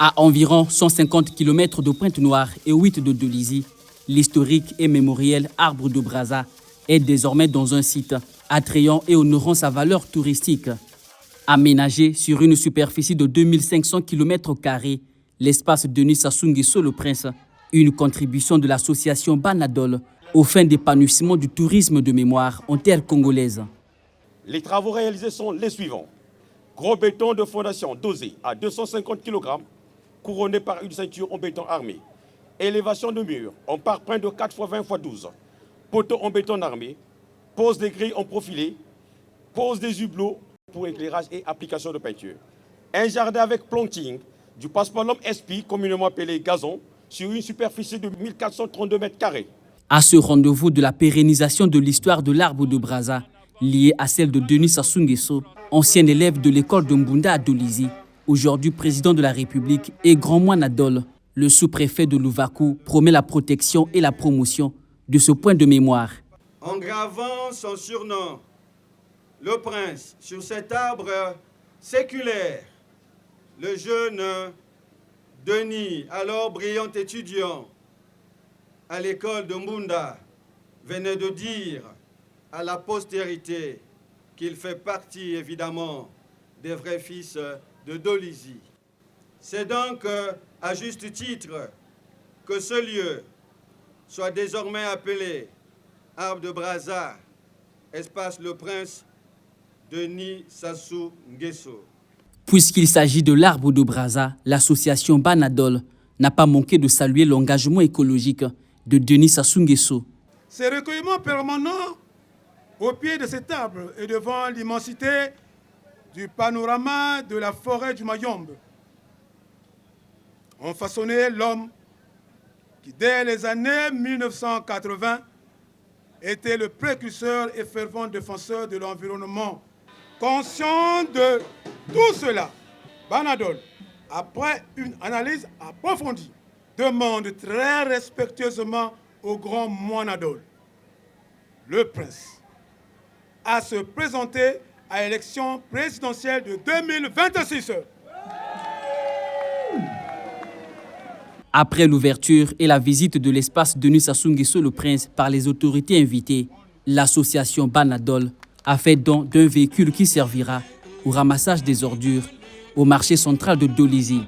À environ 150 km de Pointe-Noire et 8 de Dolisie, l'historique et mémoriel Arbre de Brazza est désormais dans un site attrayant et honorant sa valeur touristique. Aménagé sur une superficie de 2500 km², l'espace Denis Sassou Nguesso le Prince, une contribution de l'association Banadol aux fins d'épanouissement du tourisme de mémoire en terre congolaise. Les travaux réalisés sont les suivants. Gros béton de fondation dosé à 250 kg, couronné par une ceinture en béton armé. Élévation de mur en parpaing de 4 x 20 x 12. Poteaux en béton armé. Pose des grilles en profilé. Pose des hublots pour éclairage et application de peinture. Un jardin avec planting du Passepartout SP, communément appelé gazon, sur une superficie de 1432 m². À ce rendez-vous de la pérennisation de l'histoire de l'arbre de Brazza, liée à celle de Denis Sassou Nguesso, ancien élève de l'école de Mbunda à Dolisie, aujourd'hui président de la République, et Grand Moine Adol, le sous-préfet de Louvakou, promet la protection et la promotion de ce point de mémoire. En gravant son surnom, le prince, sur cet arbre séculaire, le jeune Denis, alors brillant étudiant à l'école de Mbunda, venait de dire à la postérité qu'il fait partie évidemment des vrais fils de Dolisie. C'est donc à juste titre que ce lieu soit désormais appelé Arbre de Brazza, espace Le Prince Denis Sassou Nguesso. Puisqu'il s'agit de l'arbre de Brazza, l'association Banadol n'a pas manqué de saluer l'engagement écologique de Denis Sassou Nguesso. Ces recueillements permanents au pied de cet arbre et devant l'immensité du panorama de la forêt du Mayombe ont façonné l'homme qui, dès les années 1980, était le précurseur et fervent défenseur de l'environnement. Conscient de tout cela, Banadol, après une analyse approfondie, demande très respectueusement au grand moine Adol, le prince, à se présenter à l'élection présidentielle de 2026. Après l'ouverture et la visite de l'espace Denis Sassou Nguesso le Prince par les autorités invitées, l'association Banadol a fait don d'un véhicule qui servira au ramassage des ordures au marché central de Dolisie.